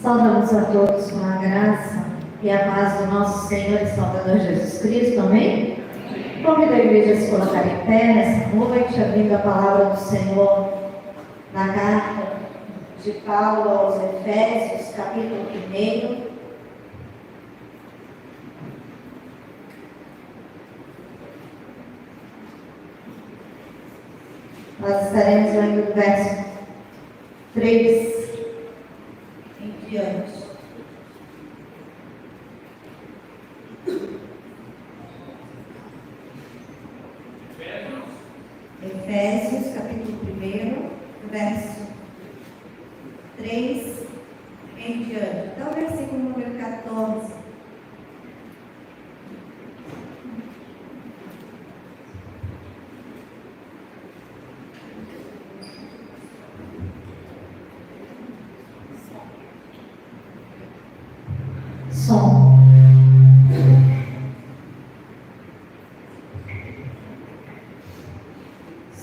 Saudamos a todos com a graça e a paz do nosso Senhor e Salvador Jesus Cristo, amém? Convido a igreja a se colocar em pé nessa noite, abrindo a palavra do Senhor na carta de Paulo aos Efésios, capítulo 1. Nós estaremos lendo do verso 3 em diante. Efésios, capítulo 1, verso 3 em diante. Até o versículo número 14.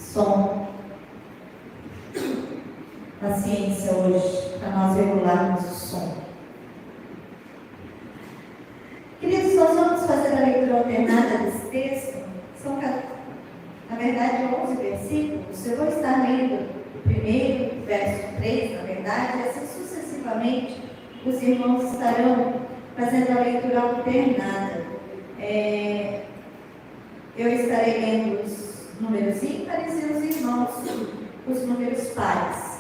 Som. Paciência hoje, para nós regularmos o som. Queridos, nós vamos fazer a leitura alternada desse texto. São, na verdade, 11 versículos. Eu vou estar lendo o primeiro, verso 3, na verdade, e assim sucessivamente os irmãos estarão fazendo a leitura alternada. Eu estarei lendo os números ímpares e os irmãos os números pares.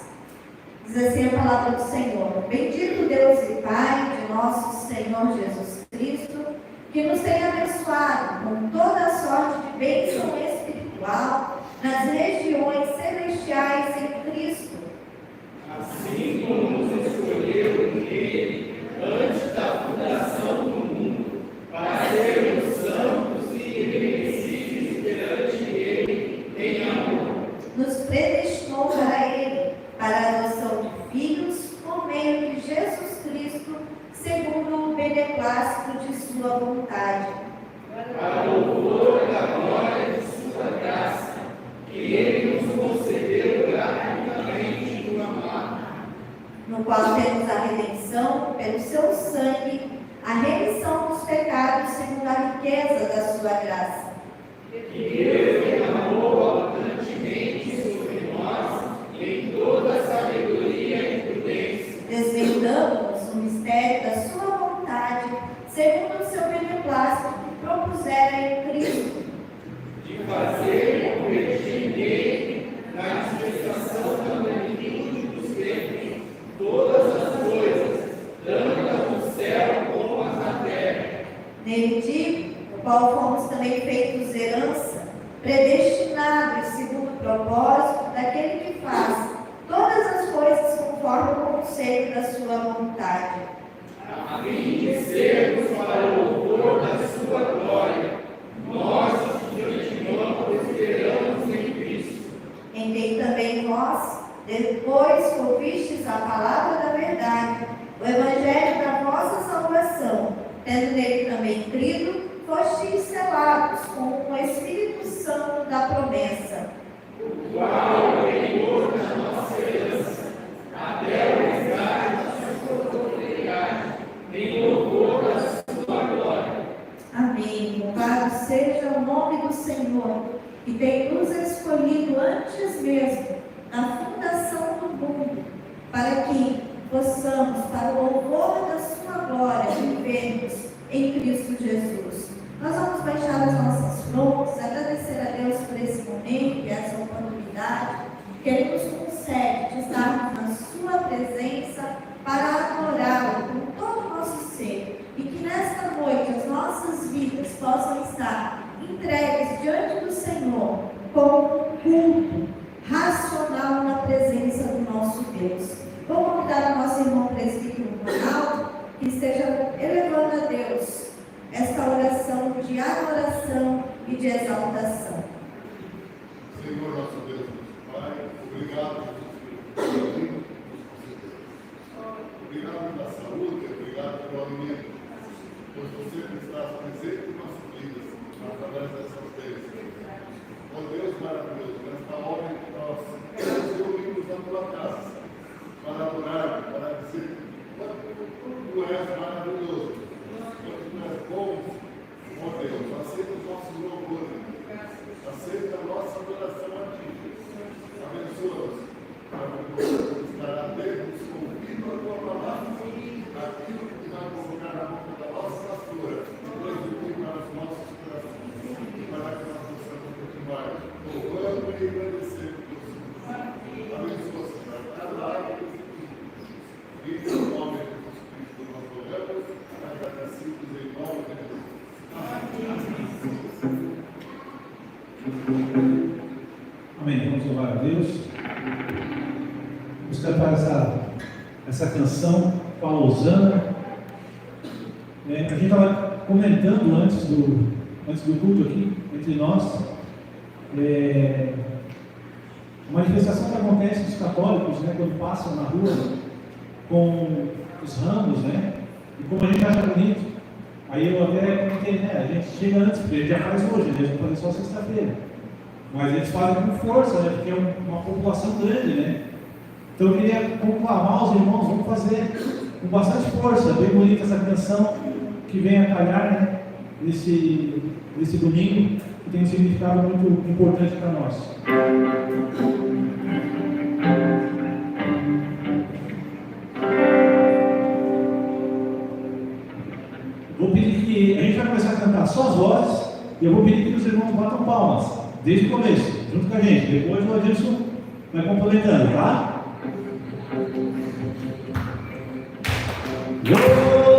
Diz assim a palavra do Senhor: Bendito Deus e Pai de nosso Senhor Jesus Cristo, que nos tem abençoado com toda a sorte de bênção espiritual nas regiões celestiais em Cristo. Assim como nos escolheu nele antes da fundação do mundo, para sermos santos e irrepreensíveis perante ele em amor. Nos predestinou para ele, para a adoção de filhos, por meio de Jesus Cristo, segundo o beneplácito de sua vontade. Para o louvor da glória de sua graça, que ele nos concedeu gratuitamente no amado, no qual temos a redenção pelo seu sangue, a remissão dos pecados segundo a riqueza da sua graça. que Deus derramou abundantemente Depois que ouvistes a palavra da verdade, o evangelho da vossa salvação, tendo nele também crido, fostes selados com o Espírito Santo da promessa. O qual é Senhor da nossa herança, até o resgate da sua prosperidade, em louvor da sua glória. Amém. Louvado seja o nome do Senhor, que tem nos escolhido antes mesmo da fundação do mundo, para que possamos, para o louvor da sua glória, vivermos em Cristo Jesus. Nós vamos baixar as nossas frontes, agradecer a Deus por esse momento e essa oportunidade que Ele nos concede de estarmos na sua presença para adorá-lo com todo o nosso ser, e que nesta noite as nossas vidas possam estar entregues diante do Senhor como um culto racional na presença do nosso Deus. Vou convidar o nosso irmão presbítero Ronaldo que esteja elevando a Deus esta oração de adoração e de exaltação. Senhor, nosso Deus, nosso Pai, obrigado pelo tempo. Obrigado pela saúde, obrigado pelo alimento, pois você está presente em nossas vidas, através dessas bênçãos. Ó Deus maravilhoso, nesta hora em que nós nos reunimos na tua casa, para adorar, para dizer quanto tu és maravilhoso, quanto tu és bom, ó Deus, aceita os nossos louvores, aceita a nossa adoração a ti, abençoa-nos, para que possamos estar atentos, ouvindo a tua palavra, aquilo que vai colocar na boca da nossa pastora, transmitir para os nossos corações, para que nós possamos continuar louvando e agradecendo por Deus. Abençoa, Senhor, cada área e em nome de Jesus Cristo nós oramos, agradecidos em nome de Jesus. Amém. Vamos louvar a Deus. Vamos cantar essa canção com a Osana. A gente estava comentando antes do culto aqui, entre nós, uma manifestação que acontece dos católicos, né, quando passam na rua com os ramos, né, e como a gente acha bonito. Aí eu até comentei, né, a gente chega antes, porque a gente já faz hoje, a gente não faz só sexta-feira. Mas eles fazem com força, né, porque é uma população grande, né. Então eu queria conclamar os irmãos, vamos fazer com bastante força, bem bonita essa canção que vem a calhar, né, nesse domingo, que tem um significado muito importante para nós. Vou pedir que a gente vai começar a cantar só as vozes, e eu vou pedir que os irmãos batam palmas, desde o começo, junto com a gente. Depois o Adilson vai complementando, tá? Jerusalém,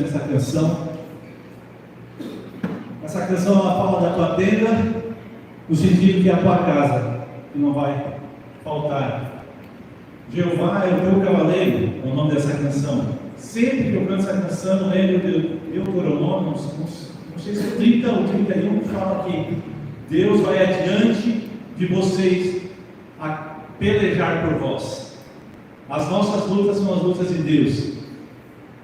durante essa canção. Essa canção ela fala da tua tenda, no sentido que é a tua casa, que não vai faltar. Jeová é o teu cavaleiro, é o nome dessa canção. Sempre que eu canto essa canção, eu lembro de Deuteronômio, não sei se é 30 ou 31, que fala que Deus vai adiante de vocês a pelejar por vós. As nossas lutas são as lutas de Deus.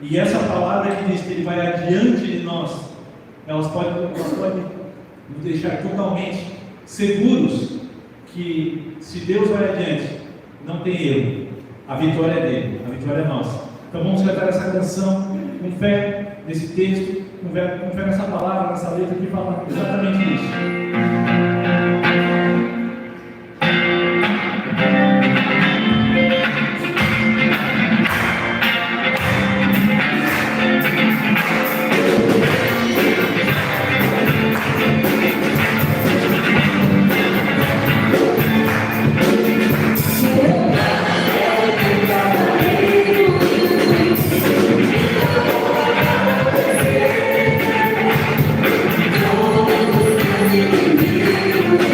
E essa palavra que diz que Ele vai adiante de nós, elas podem nos deixar totalmente seguros que se Deus vai adiante, não tem erro. A vitória é dele, a vitória é nossa. Então vamos cantar essa canção com fé nesse texto, com fé nessa palavra, nessa letra que fala exatamente isso. Thank you.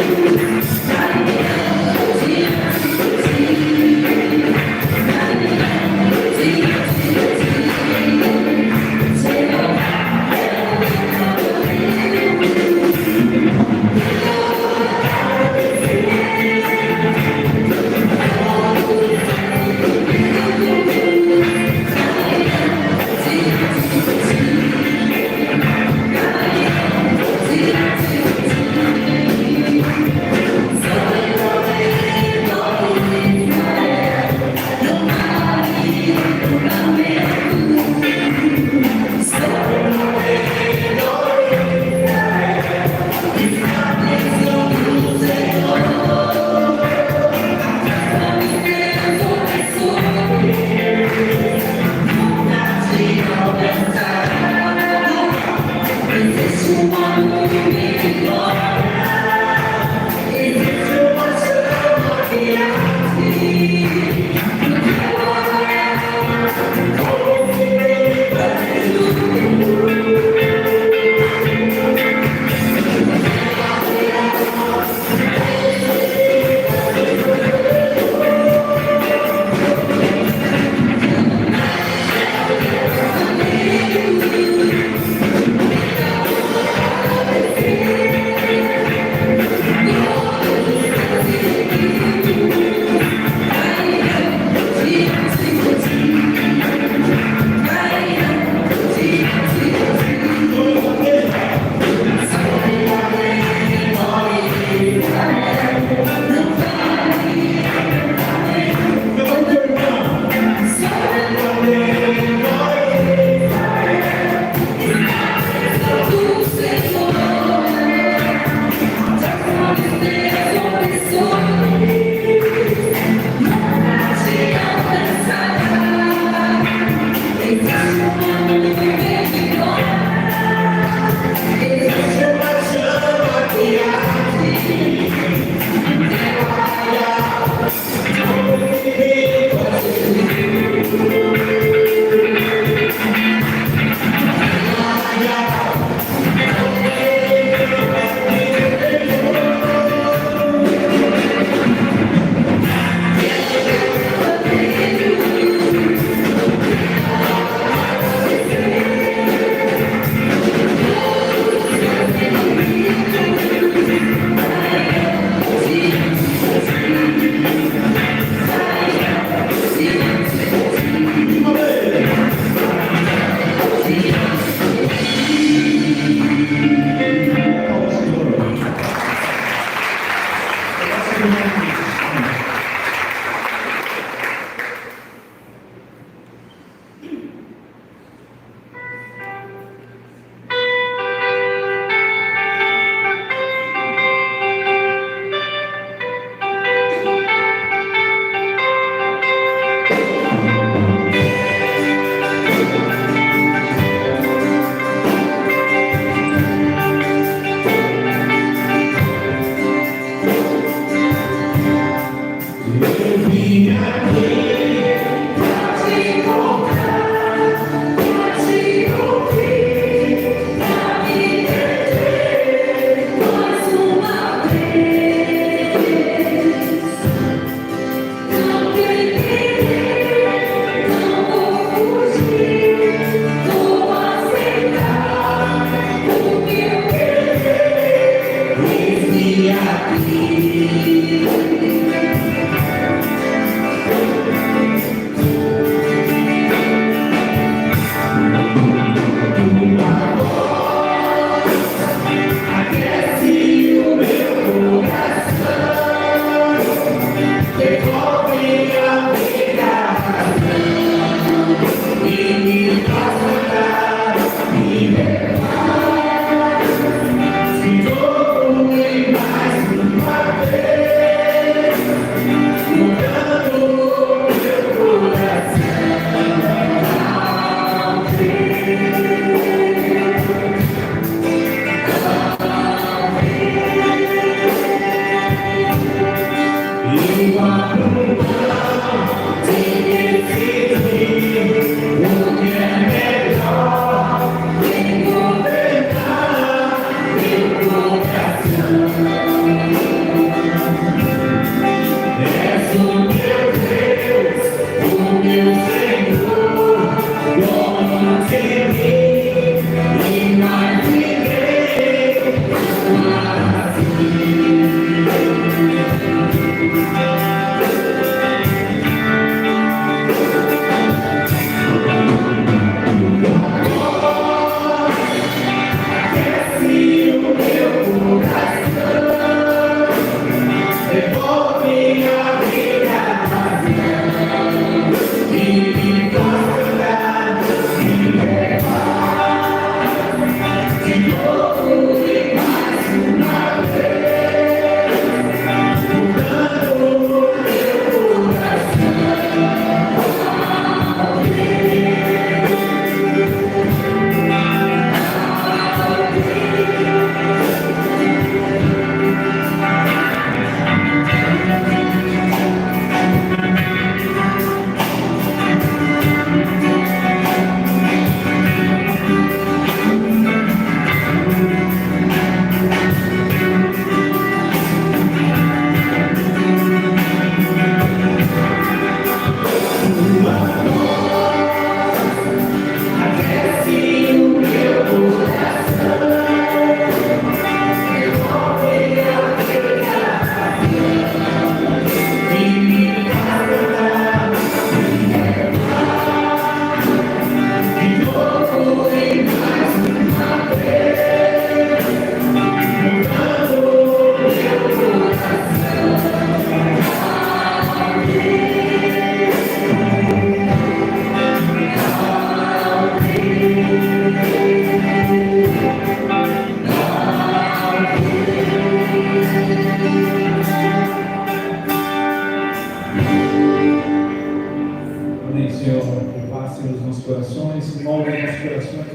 Amém, Senhor, que passe nos nossos corações, molde os nossos corações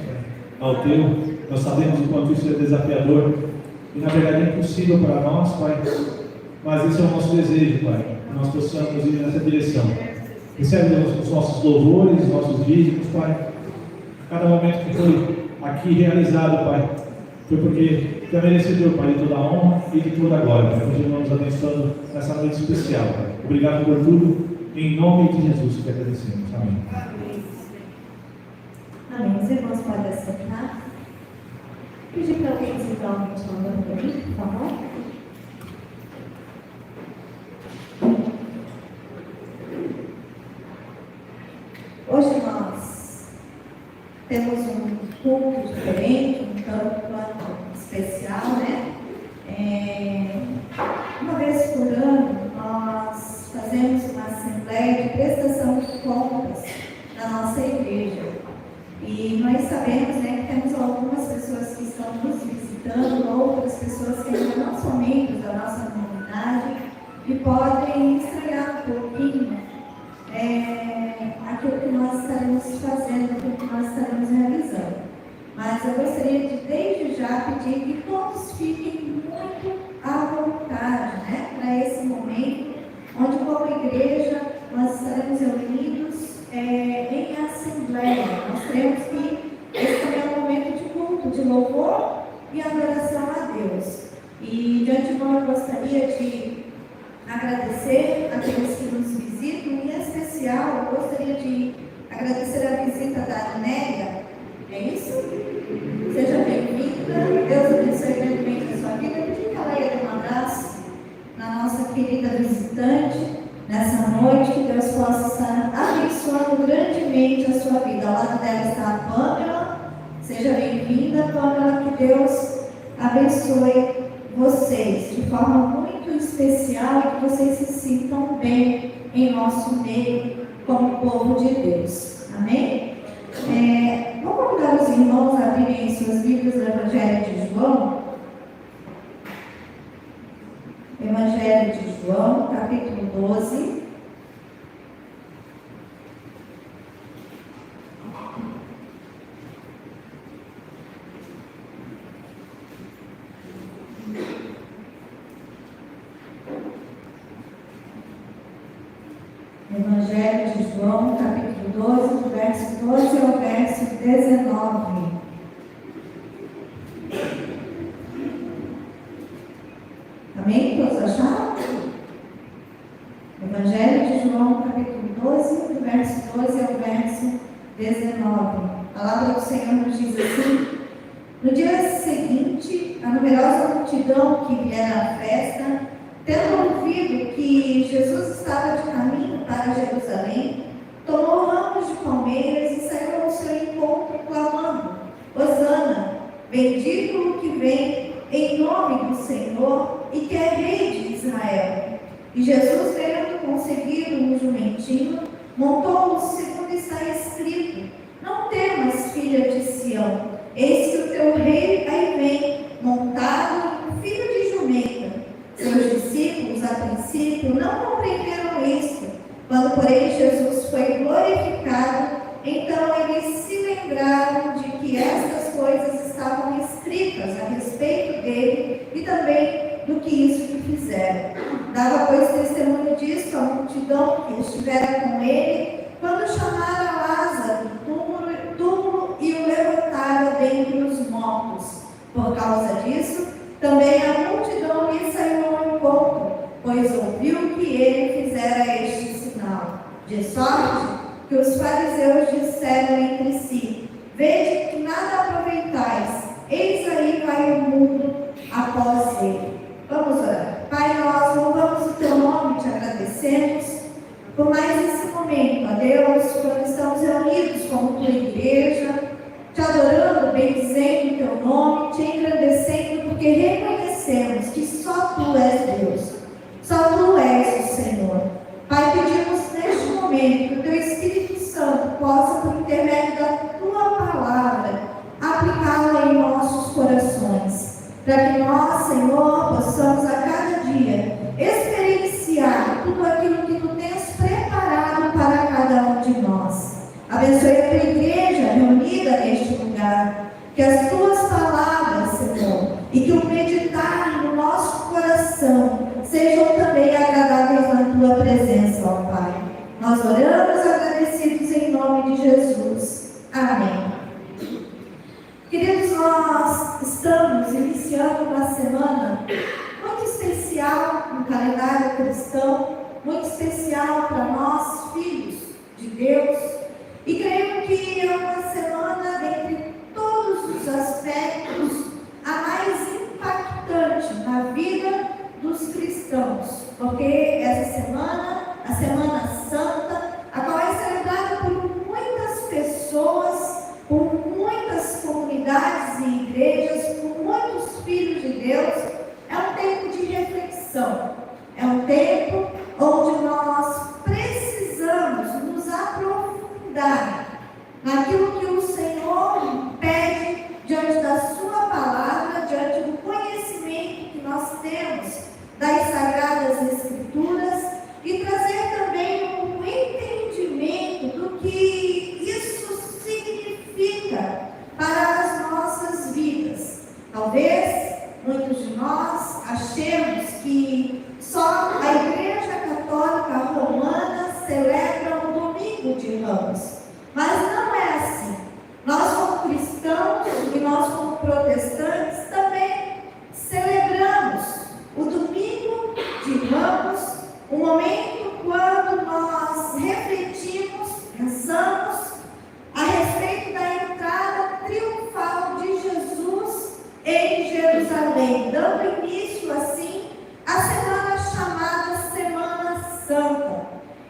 ao Teu. Nós sabemos o quanto isso é desafiador e, na verdade, é impossível para nós, Pai, mas esse é o nosso desejo, Pai, que nós possamos ir nessa direção. Recebe os nossos louvores, os nossos dízimos, Pai. Cada momento que foi aqui realizado, Pai, foi porque Tu é merecedor, Pai, de toda a honra e de toda a glória. Pai, continuamos abençoando nessa noite especial, Pai. Obrigado por tudo. Em nome de Jesus que agradecemos. Amém. Amém. Os irmãos podem sentar. Pedir para alguém citar um último para mim, por favor. Hoje nós temos um culto diferente, um plano especial, né? Uma vez por ano, nós fazemos uma assembleia de prestação de contas na nossa igreja. E nós sabemos, né, que temos algumas pessoas que estão nos visitando, outras pessoas que ainda não são membros da nossa comunidade e podem estranhar um pouquinho aquilo que nós estaremos fazendo, aquilo que nós estaremos realizando. Mas eu gostaria de, desde já, pedir que todos fiquem muito à vontade, né, para esse momento, onde, como igreja, nós estaremos reunidos em assembleia. Nós cremos que esse é um momento de culto, de louvor e adoração a Deus. E, de antemão, eu gostaria de agradecer aqueles que nos visitam, e, em especial, eu gostaria de agradecer a visita da Anélia. É isso? Seja bem-vinda. Deus abençoe grandemente a sua vida. Eu pedi que ela ia dar um abraço na nossa querida visitante nessa noite, que Deus possa estar abençoando grandemente a sua vida. Ao lado dela está a Pamela. Seja bem-vinda, Pamela, que Deus abençoe vocês de forma muito especial e que vocês se sintam bem em nosso meio como povo de Deus. Amém? Vou convidar os irmãos a abrirem suas Bíblias no Evangelho de João. Evangelho de João, capítulo 12. Evangelho de João, capítulo 12, do verso 12 ao verso 19. Amém? Todos acharam? Evangelho de João, capítulo 12, do verso 12 ao verso 19. palavra do Senhor nos diz assim: no dia seguinte, a numerosa multidão que viera à festa, tendo ouvido que Jesus estava de caminho para Jerusalém, tomou ramos de palmeiras e saiu ao seu encontro, clamando: Hosana, bendito o que vem em nome do Senhor e que é rei de Israel. E Jesus, tendo conseguido um jumentinho, montou-o segundo está escrito: não temas, filha de Sião, eis que o teu rei aí vem, montado em um filho de jumenta. Seus discípulos, a princípio, não compreenderam isto. Quando, porém, Jesus foi glorificado, então eles se lembraram de que estas coisas estavam escritas a respeito dele e também do que isso que fizeram. Dava, pois, testemunho disso à multidão que estivera com ele, quando chamaram Lázaro do túmulo e o levantaram dentre os mortos. Por causa disso, também a multidão lhe saiu ao encontro, pois ouviu que ele fizera este sinal. De sorte que os fariseus disseram entre si: vede que nada aproveitais, eis aí vai o mundo após ele. Vamos orar. Pai, nós louvamos o teu nome, te agradecemos por mais esse momento, ó Deus, quando estamos reunidos como tua igreja, te adorando, bendizendo o teu nome, te engrandecendo, porque reconhecemos que só tu és Deus, só tu és o Senhor. Pai, pedimos neste momento que o teu Espírito Santo possa, por intermédio da tua palavra, aplicá-la em nossos corações, para que nós, Senhor, possamos a cada dia experienciar tudo aquilo que tu tens preparado para cada um de nós. Abençoe a tua igreja reunida neste lugar, que as tuas palavras, Senhor, e que o meditar no nosso coração sejam também agradáveis na tua presença, ó Pai. Nós oramos agradecidos em nome de Jesus. Amém. Queridos, nós estamos iniciando uma semana muito especial no calendário cristão, muito especial para nós, filhos de Deus, e creio que é uma semana, dentre todos os aspectos, a mais impactante na vida dos cristãos, porque essa semana, a Semana Santa, a qual é celebrada por muitas pessoas, por muitas comunidades e igrejas, por muitos filhos de Deus, é um tempo de reflexão, é um tempo onde nós precisamos nos aprofundar naquilo que o Senhor pede diante da sua palavra, diante do conhecimento que nós temos das Sagradas Escrituras, e trazer também um entendimento do que isso significa para as nossas vidas. Talvez muitos de nós achemos que só a Igreja Católica Romana celebra o Domingo de Ramos, mas não é assim. Nós, como cristãos e nós, como protestantes, também celebramos o Domingo de Ramos, um momento quando nós refletimos, pensamos a respeito da entrada triunfal de Jesus em Jerusalém, dando início assim à semana chamada Semana Santa.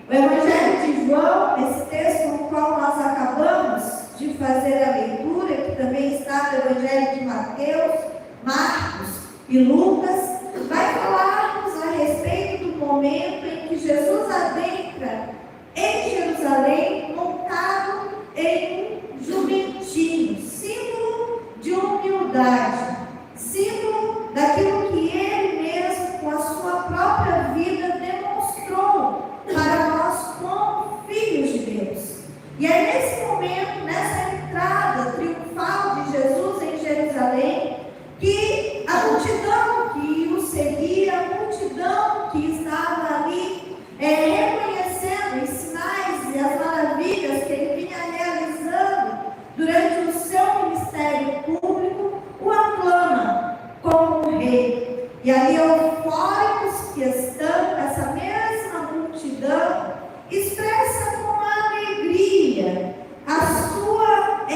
O Evangelho de João, esse texto com o qual nós acabamos de fazer a leitura, que também está no Evangelho de Mateus, Marcos e Lucas, vai falar-nos a respeito do momento em que Jesus adentra em Jerusalém montado em um jumentinho, símbolo de humildade, símbolo daquilo que ele mesmo, com a sua própria vida, demonstrou para nós como filhos de Deus. E é nesse momento, nessa entrada triunfal de Jesus em Jerusalém, que a multidão que o seguia, a multidão que estava ali reconhecendo os sinais e as maravilhas que ele vinha realizando durante o seu ministério público, o aclama como um rei. E ali, eufóricos que estão, essa mesma multidão expressa com alegria a sua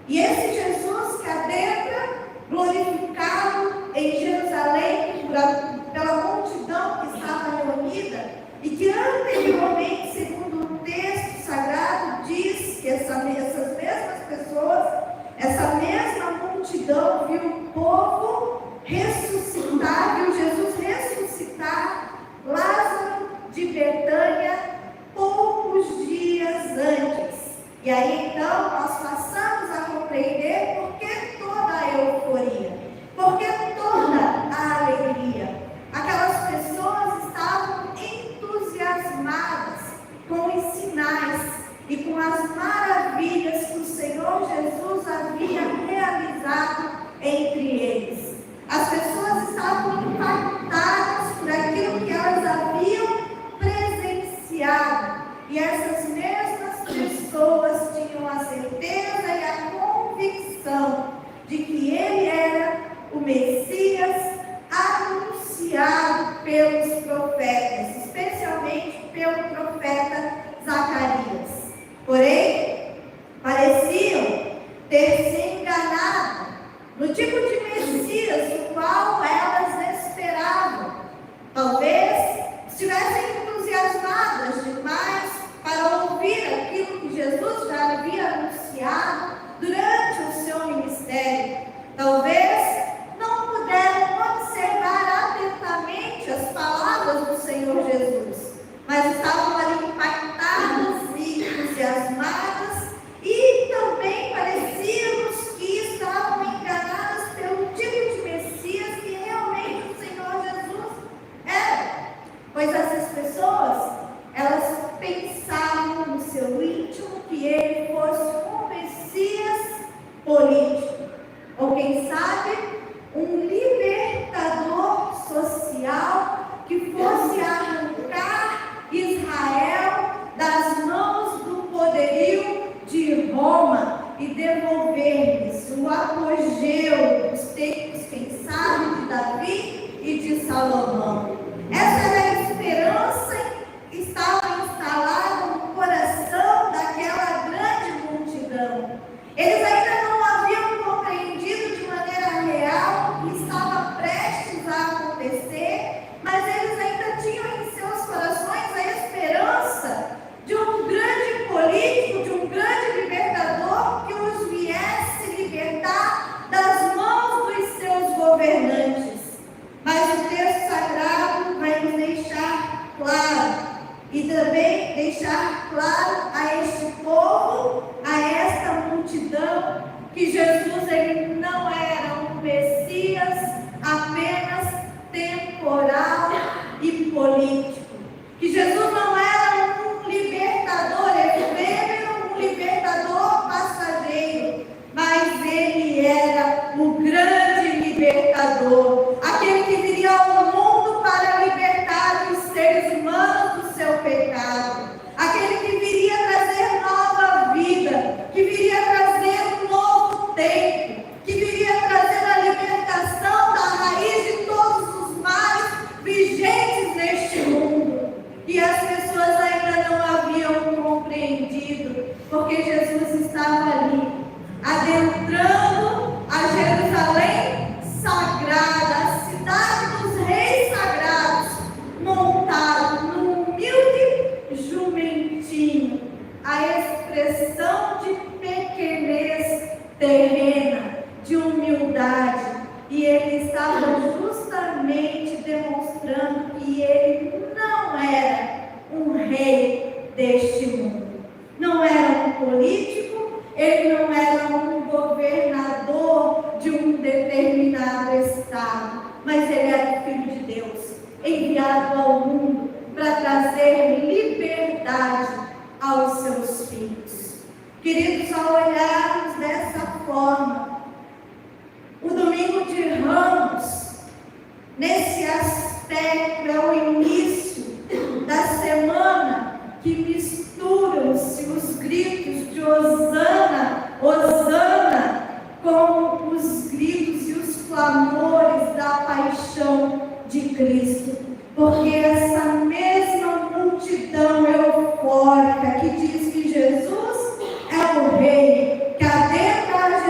E esse Jesus que adentra, glorificado em Jerusalém pela multidão que estava reunida, e que anteriormente, segundo o texto sagrado, diz que essas mesmas pessoas, essa mesma multidão viu o povo ressuscitar, viu Jesus ressuscitar Lázaro de Betânia poucos dias antes. E aí então nós passamos a compreender por que toda a euforia, por que toda a alegria. Aquelas pessoas estavam entusiasmadas com os sinais e com as maravilhas que o Senhor Jesus havia realizado entre eles. As pessoas estavam impactadas por aquilo que elas haviam presenciado. E essas mesmas pessoas tinham a certeza e a convicção de que ele era o Messias anunciado pelos profetas, especialmente pelo profeta Zacarias. Porém, pareciam ter se enganado no tipo de Messias o qual elas esperavam. Talvez estivessem entusiasmadas demais para ouvir aquilo que Jesus já havia anunciado durante o seu ministério. Talvez não puderam observar atentamente as palavras do Senhor Jesus, mas estavam ali impactadas e entusiasmadas, e também parecíamos que estavam enganadas pelo tipo de Messias que realmente o Senhor Jesus era. Pois essas pessoas, elas pensavam no seu íntimo que ele fosse um Messias político, ou quem sabe, um libertador social que fosse arrancar Israel das mãos do poderio de Roma e devolver-lhes o apogeu dos tempos, quem sabe, de Davi e de Salomão. Essa era a esperança que estava instalada no coração daquela grande multidão. Eles ainda não haviam compreendido de maneira real o que estava prestes a acontecer, mas eles ainda tinham em seus corações a esperança de um grande político, de um grande libertador que os viesse libertar das mãos dos seus governantes. Mas o texto sagrado vai nos deixar claro, e também deixar claro a este povo, a esta multidão, que Jesus ele não era um Messias apenas temporal e político, que Jesus não era um libertador efêmero, um libertador passageiro, mas ele era o grande libertador, aquele que viria ao mundo para libertar os seres humanos do seu pecado, aquele que viria trazer nova vida, que viria trazer um novo tempo, que viria trazer a libertação da raiz de todos os males vigentes neste mundo. E as pessoas ainda não haviam compreendido, porque Jesus estava ali, adentrando a Jerusalém sagrada, a cidade dos reis sagrados, montado num humilde jumentinho, a expressão de pequenez terrena, de humildade. E ele estava justamente demonstrando que ele não era um rei deste mundo, não era um político, ele não era um governador de um determinado estado, mas ele era o Filho de Deus, enviado ao mundo para trazer liberdade aos seus filhos. Queridos, ao olharmos dessa forma, o domingo de Ramos, nesse aspecto, é o início da semana que misturam-se os gritos de Hosana, Hosana, com os gritos e os clamores da paixão de Cristo. Porque essa mesma multidão eufórica que diz que Jesus é o Rei, que adentra a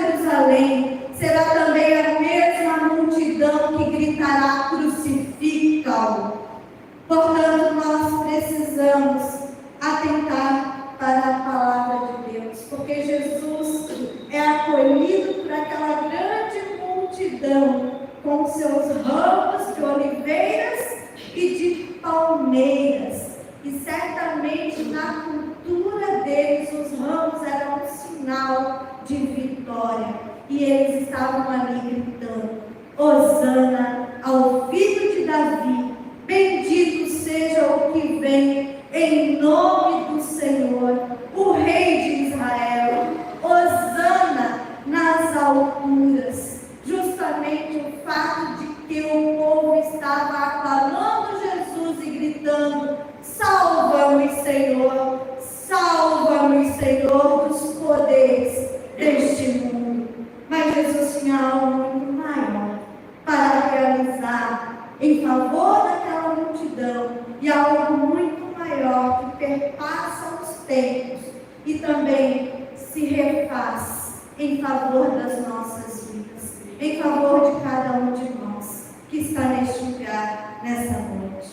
acolhido por aquela grande multidão, com seus ramos de oliveiras e de palmeiras. E certamente na cultura deles os ramos eram um sinal de vitória. E eles estavam ali gritando: Hosana ao filho de Davi, bendito seja o que vem em nome do Senhor, o Rei de Israel. Hosana nas alturas. Justamente o fato de que o povo estava aclamando Jesus e gritando: salva-nos, Senhor, salva-nos, Senhor, dos poderes deste mundo. Mas Jesus tinha algo muito maior para realizar em favor daquela multidão, e algo muito maior que perpassa os tempos e também se refaz em favor das nossas vidas, em favor de cada um de nós que está neste lugar, nessa noite.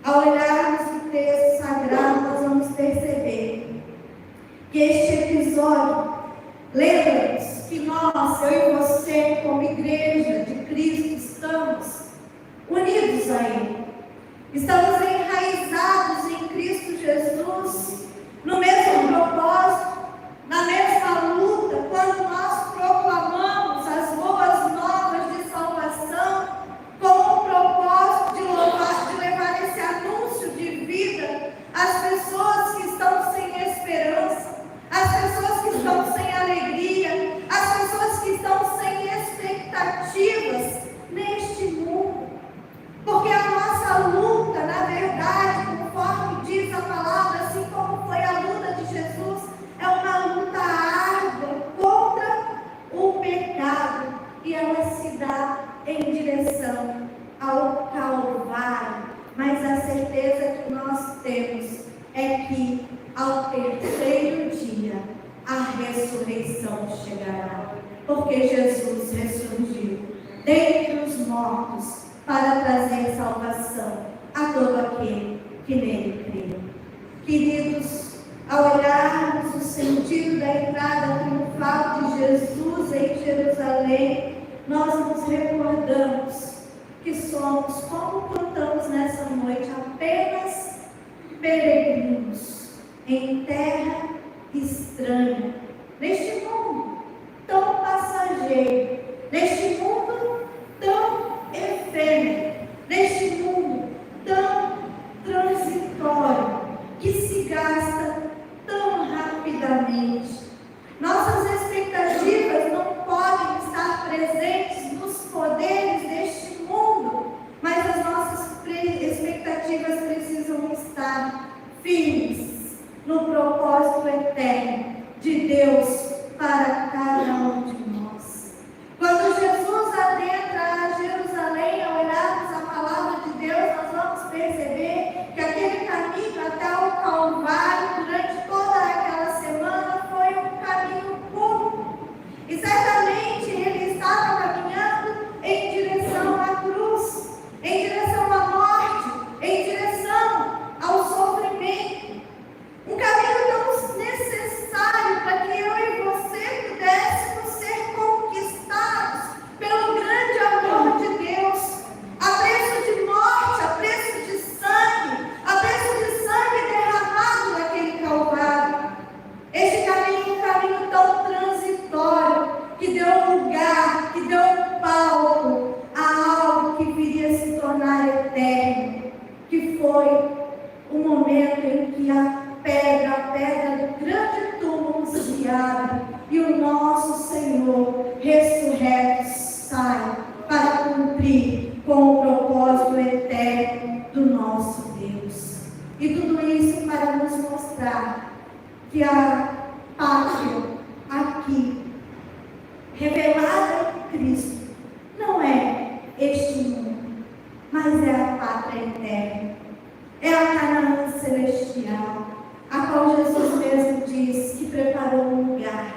Ao olharmos o texto sagrado, nós vamos perceber que este episódio lembra-nos que nós, eu e você, como igreja de Cristo, estamos unidos a Ele. Estamos enraizados em Cristo Jesus, no mesmo propósito, na mesma luta, quando nós proclamamos as boas novas de salvação, com o propósito de levar esse anúncio de vida às pessoas que estão sem esperança, às pessoas que estão sem alegria, às pessoas que estão sem expectativas neste mundo. Porque a nossa luta, na verdade, conforme diz a palavra, assim como foi a luta de Jesus, é uma luta árdua contra o pecado, e ela se dá em direção ao Calvário. Mas a certeza que nós temos é que ao terceiro dia a ressurreição chegará, porque Jesus ressurgiu dentre os mortos para trazer salvação a todo aquele que nele crê. Queridos, ao olharmos o sentido da entrada triunfal de Jesus em Jerusalém, nós nos recordamos que somos, como cantamos nessa noite, apenas peregrinos em terra estranha, neste mundo tão passageiro, neste mundo tão efêmero, neste mundo tão transitório, que se gasta tão rapidamente. Nossas expectativas não podem estar presentes nos poderes deste mundo, mas as nossas expectativas precisam estar firmes no propósito eterno de Deus para cada um de nós. Quando Jesus adentra Jerusalém, ao olharmos a palavra de Deus, nós vamos perceber que aquele caminho até o Calvário, durante toda aquela semana, foi um caminho curto. E certamente ele estava caminhando em direção à cruz, em direção à morte, em direção ao sofrimento. Um caminho tão necessário para que eu e você pudéssemos ser conquistados pelo grande amor de Deus, a preço de morte, a preço de sangue derramado naquele Calvário. Este caminho é um caminho tão transitório, que deu lugar, que deu palco a algo que viria a se tornar eterno, que foi o momento em que a pedra do grande túmulo se abre e o nosso Senhor ressurreto sai para cumprir com o propósito eterno do nosso Deus. E tudo isso para nos mostrar que a pátria aqui, revelada em Cristo, não é este mundo, mas é a pátria eterna, é a Canaã celestial, a qual Jesus mesmo diz que preparou um lugar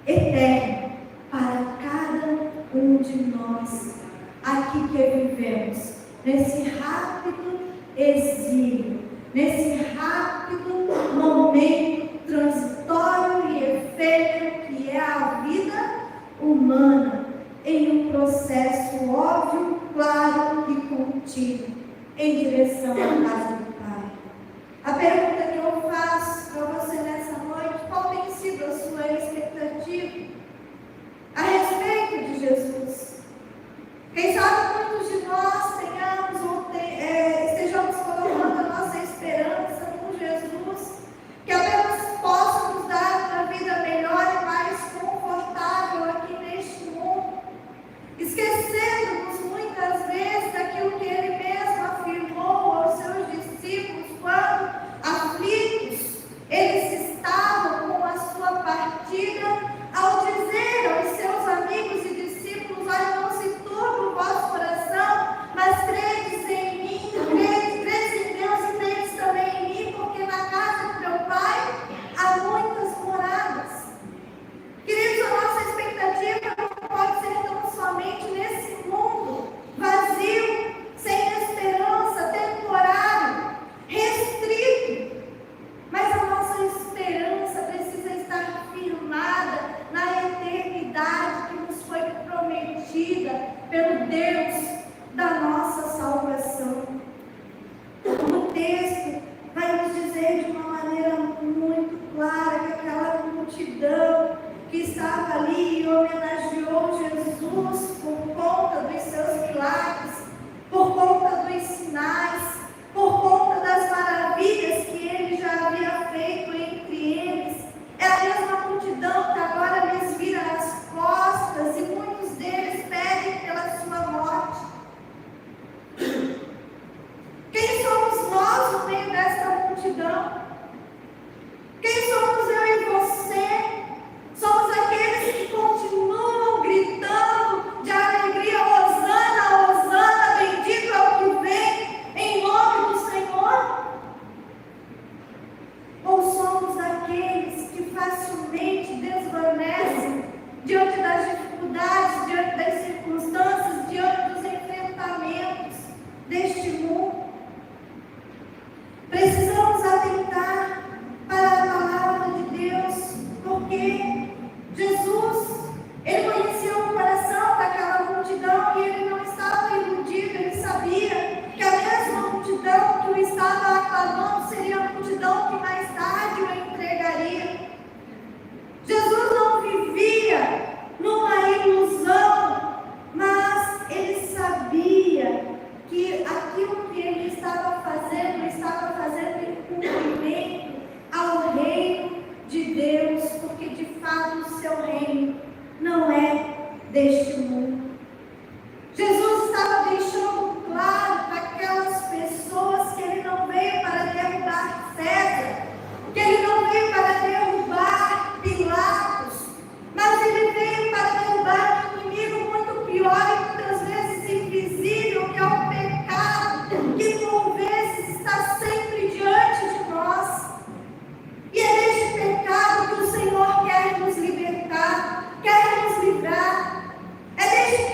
eterno para cada um de nós, aqui que vivemos, nesse rápido exílio, nesse rápido momento transitório e efêmero que é a vida humana em um processo óbvio, claro e contínuo em direção à casa do Pai. A pergunta que eu faço para você nessa noite: qual tem sido a sua expectativa a respeito de Jesus? Quem sabe muitos de nós tenhamos ou estejamos colocando a nossa esperança no Jesus, que apenas possa nos dar uma vida melhor e mais confortável aqui neste mundo, esquecendo-nos muitas vezes daquilo que Ele mesmo afirmou aos seus discípulos quando, aflitos, eles estavam com a sua partida, ao dizer aos seus amigos e discípulos: olha, não se turbe o vosso coração, mas credes em mim, credes em Deus e credes também em mim, porque na casa do meu Pai há muitas moradas. Queridos, a nossa expectativa não pode ser tão somente nesse mundo vazio, sem esperança, temporário, restrito. Mas a nossa esperança precisa estar firmada na eternidade que nos foi prometida pelo Deus da nossa salvação. O texto vai nos dizer de uma maneira muito clara que aquela multidão que estava ali e homenageou Jesus por conta dos seus milagres, por conta dos sinais, por conta das maravilhas que Ele já havia feito entre eles, é a mesma multidão que agora lhes vira as costas e muitos deles pedem pela sua morte. Quem somos nós no meio desta multidão? Quem somos eu e você? Somos aqueles que continuam gritando de alegria: Hosana, Hosana, bendito é o que vem em nome do Senhor? Ou somos aqueles que facilmente desvanecem diante das dificuldades, diante das circunstâncias, diante dos enfrentamentos deste mundo? Precisamos atentar para a palavra de Deus, porque Jesus, Ele conhecia o coração daquela multidão e Ele não estava iludido. Ele sabia que a mesma multidão que o estava aclamando seria a multidão que mais tarde o entregaria. Jesus não vivia numa ilusão, mas Ele sabia que aquilo que Ele estava fazendo em cumprimento ao reino de Deus, porque de fato o seu reino não é deste mundo. Jesus estava deixando claro para aquelas pessoas que Ele não veio para derrubar César, que Ele não veio para derrubar Pilatos, mas Ele veio para derrubar um inimigo muito pior e muitas vezes invisível, que é o pecado, que por vezes está sempre diante de nós. E é deste pecado que o Senhor quer nos libertar, quer nos livrar. É deste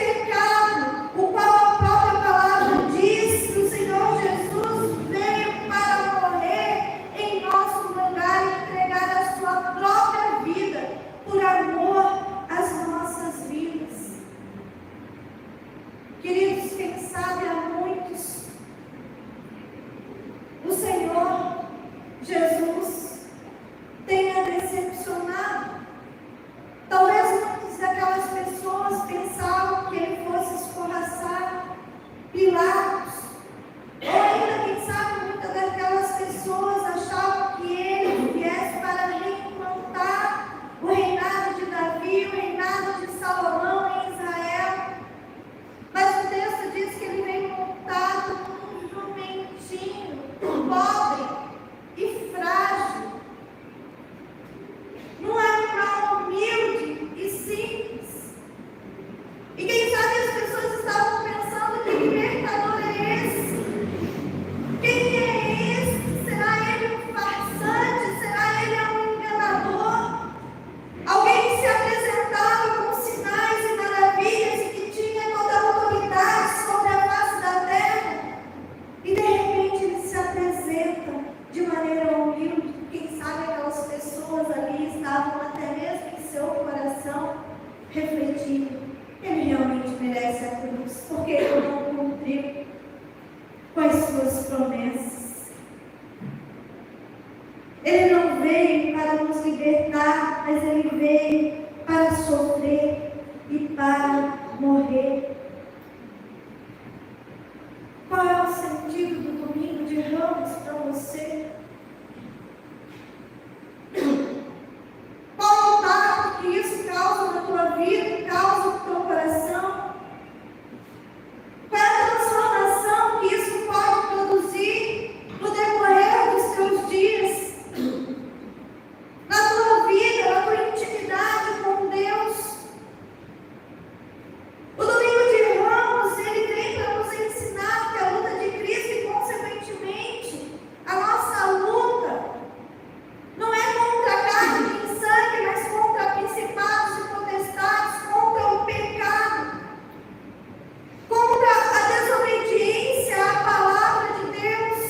refletindo, ele realmente merece a cruz, porque ele não cumpriu com as suas promessas. Ele não veio para nos libertar, mas ele veio para sofrer e para morrer. Qual é o sentido do domingo de Ramos para você? Qual o impacto que isso causa na tua vida, causa no teu coração? Qual é a transformação que isso pode produzir no decorrer dos teus dias? Na tua vida, na tua intimidade com Deus? O domingo de Ramos, ele vem para nos ensinar que a luta de Cristo e, consequentemente, a nossa luta não é contra a carne e sangue, mas contra principados e potestades, contra o pecado, contra a desobediência à palavra de Deus,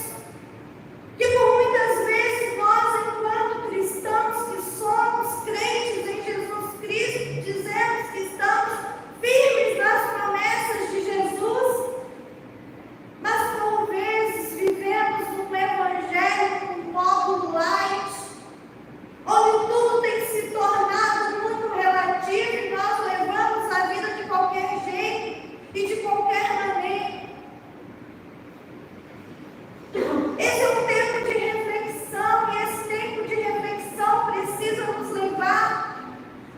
que por muitas vezes nós, enquanto cristãos que somos crentes em Jesus Cristo, dizemos que estamos firmes nas promessas de Jesus, mas por vezes vivemos um evangelho com modo light, onde tudo tem se tornado muito relativo e nós levamos a vida de qualquer jeito e de qualquer maneira. Esse é um tempo de reflexão e esse tempo de reflexão precisa nos levar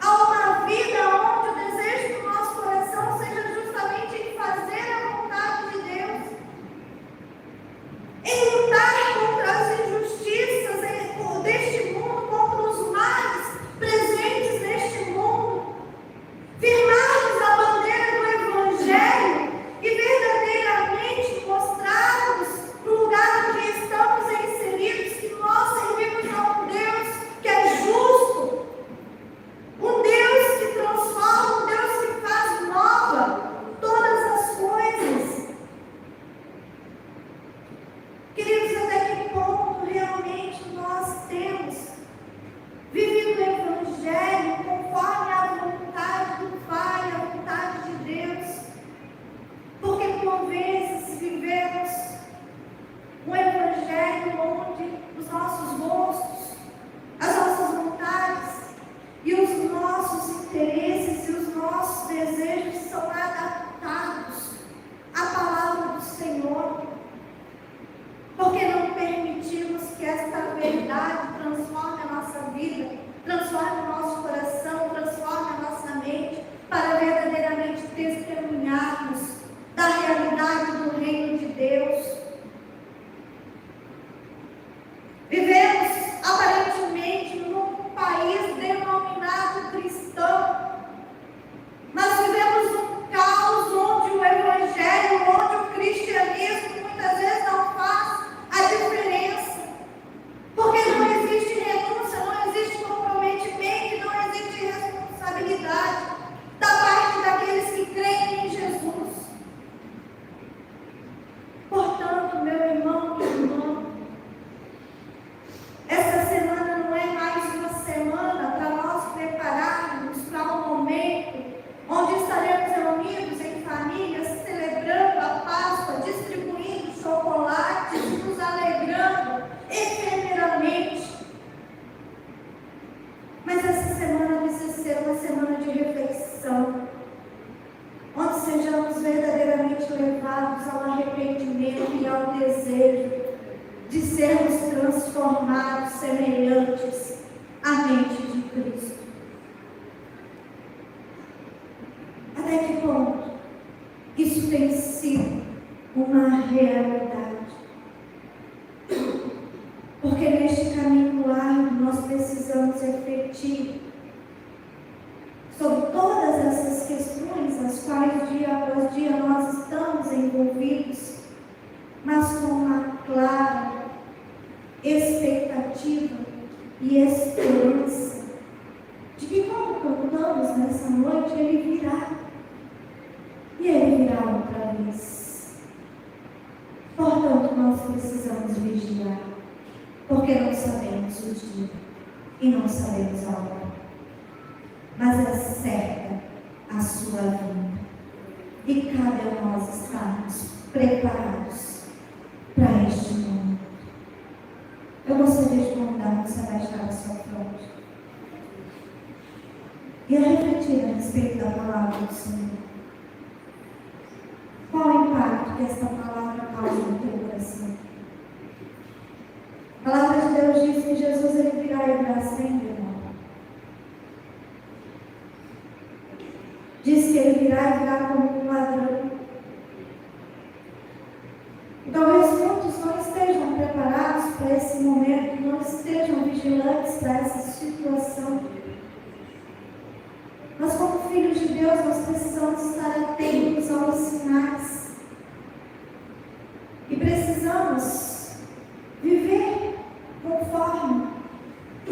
a uma vida onde o desejo do nosso coração seja justamente em fazer a vontade de Deus, em lutar contra as injustiças deste mundo, contra os males presentes neste mundo, firmarmos a bandeira do Evangelho e verdadeiramente mostrarmos no lugar onde estamos inseridos que nós servimos a um Deus que é justo, um Deus que transforma, um Deus que faz nova todas as coisas. Queridos, até que ponto realmente nós temos vivido o Evangelho conforme a vontade do Pai, a vontade de Deus? Porque por vezes vivemos um Evangelho onde os nossos gostos, as nossas vontades e os nossos interesses e os nossos desejos são adaptados à palavra do Senhor, porque não permitimos que esta verdade transforme a nossa vida, transforme o nosso coração, transforme a nossa mente, para verdadeiramente testemunharmos da realidade do reino de Deus. Vivemos aparentemente num país denominado cristão, mas vivemos um caos onde o Evangelho, onde o cristianismo muitas vezes não faz a diferença, porque não existe renúncia, não existe comprometimento, não existe responsabilidade da parte daqueles que creem em Jesus. Portanto, meu irmão, minha irmã, essa semana não é mais uma semana para nós prepararmos para um momento onde estaremos reunidos em famílias, celebrando a Páscoa, distribuindo chocolates, nos alegrando efemeramente. Mas essa semana precisa ser uma semana de reflexão, onde sejamos verdadeiramente levados ao arrependimento e ao desejo de sermos transformados semelhantes à mente de Cristo. Até que ponto isso tem sido uma realidade? Porque neste caminho árduo nós precisamos refletir sobre todas essas questões as quais dia após dia nós estamos envolvidos, mas com uma clara expectativa e esperança de que, como cantamos nessa noite, Ele virá. E Ele virá outra vez. Portanto, nós precisamos vigiar, porque não sabemos o dia e não sabemos a hora. Mas é certa sua vinda. E cabe a nós estarmos preparados para este momento. Eu gostaria de convidar você a baixar a sua fronte e a refletir a respeito da palavra do Senhor. Qual o impacto que esta palavra causa no teu coração? A palavra de Deus diz que Jesus ele virá e virá sempre, irmão. Diz que ele virá e virá como um ladrão. E talvez muitos não estejam preparados para esse momento, não estejam vigilantes para essa situação. Mas como filhos de Deus, nós precisamos estar atentos aos sinais. E precisamos viver conforme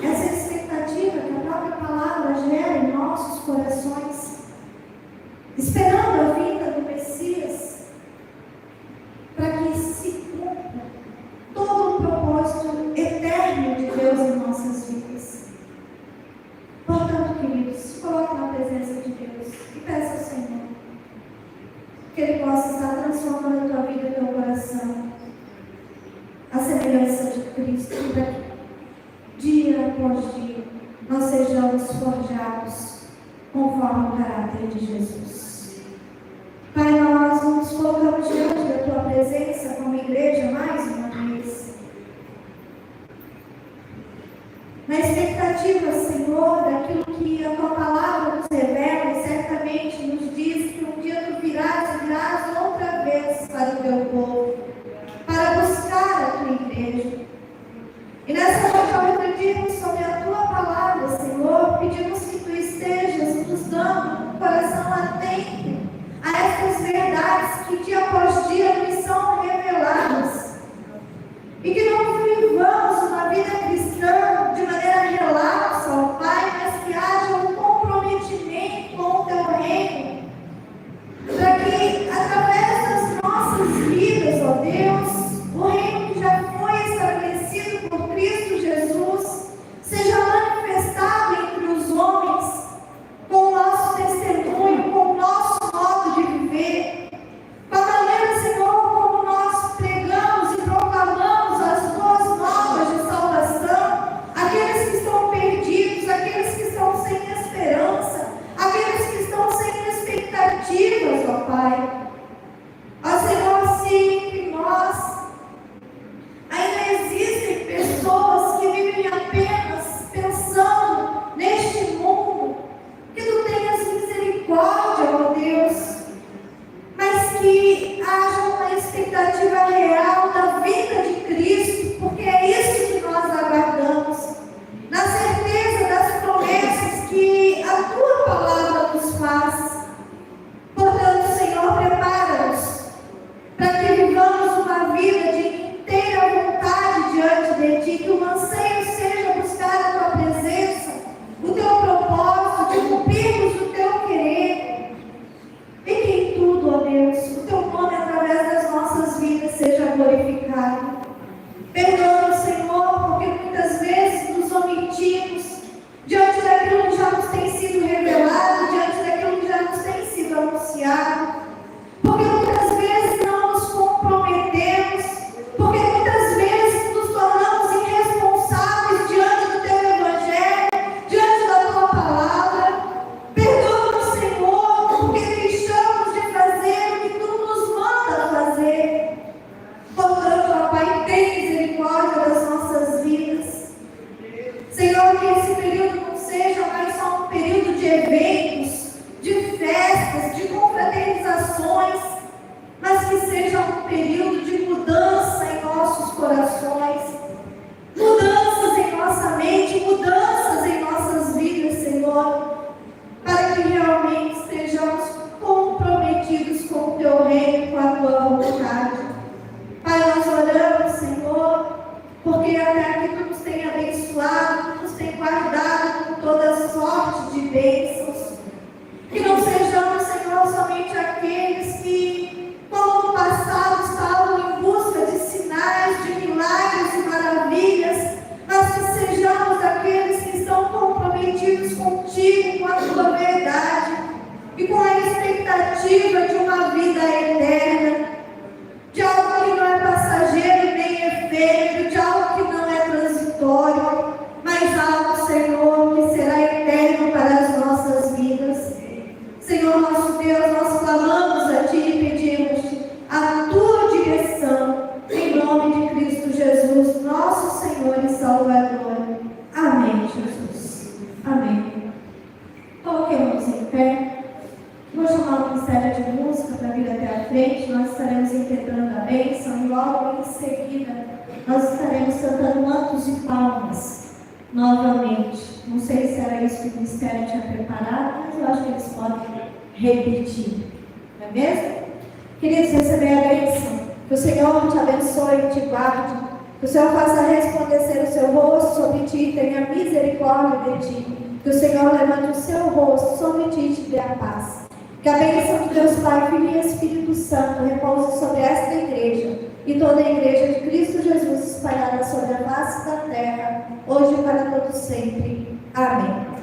essa expectativa que a própria palavra gera em nossos corações, esperando a vinda do Messias, para que se cumpra todo o propósito eterno de Deus em nossas vidas. Portanto, queridos, se coloque na presença de Deus e peça ao Senhor que Ele possa estar transformando a tua vida e o teu coração à semelhança de Cristo, para que dia após dia nós sejamos forjados conforme o caráter de Jesus. Pai, nós nos colocamos diante da tua presença como igreja mais uma vez, na expectativa, Senhor, daquilo que a tua palavra nos revela e certamente nos diz que um dia tu virás outra vez para o teu povo, para buscar a tua igreja. E nessa noite, ao refletirmos sobre a tua palavra, Senhor, pedimos que tu estejas nos dando um coração atento a estas verdades que dia após dia nos são reveladas. E que não vivamos uma vida cristã de maneira relapsa, ó Pai, mas que haja um comprometimento com o teu reino, para que através das nossas vidas, ó Deus, o reino que já foi estabelecido por Cristo Jesus seja manifestado entre os homens com o nosso testemunho, com o nosso modo de viver, com a maneira, Senhor, como nós pregamos e proclamamos as boas novas de salvação, aqueles que estão perdidos, aqueles que estão sem esperança, aqueles que estão sem expectativas, ó Pai. Ó Senhor, se entre nós ainda existem pessoas que vivem apenas pensando neste mundo, que tu tenhas misericórdia, ó Deus, mas que haja uma expectativa real da vinda de Cristo, porque é isso que nós aguardamos, na certeza das promessas que a tua palavra nos faz. Portanto, Senhor, prepara-nos para que vivamos uma vida de inteira vontade diante de ti, que o anseio seja buscar a tua presença, o teu propósito, de cumprirmos o teu querer, e que em tudo, ó Deus, o teu nome através das nossas vidas seja glorificado. Perdoa-nos, Senhor, porque muitas vezes nos omitimos diante daquilo que já nos tem sido revelado, diante daquilo que já e com a expectativa de uma vida eterna, de algo que não é passageiro nem efêmero, de algo que não é transitório, mas algo, Senhor, que será eterno para as nossas vidas. Senhor nosso Deus, nós clamamos a Ti e pedimos-te a Tua direção, em nome de Cristo Jesus, nosso Senhor e Salvador. Amém, Jesus. Amém. Coloquemos em pé. Vou chamar o Ministério de Música para vir até a frente. Nós estaremos integrando a bênção e logo em seguida nós estaremos cantando mantos de palmas novamente. Não sei se era isso que o Ministério tinha preparado, mas eu acho que eles podem repetir. Não é mesmo? Queridos, receber a bênção. Que o Senhor te abençoe e te guarde. Que o Senhor faça resplandecer o seu rosto sobre ti e tenha misericórdia de ti. Que o Senhor levante o seu rosto sobre ti e te dê a paz. Que a bênção de Deus Pai, Filho e Espírito Santo repouse sobre esta igreja e toda a igreja de Cristo Jesus espalhada sobre a face da terra, hoje e para todo sempre. Amém.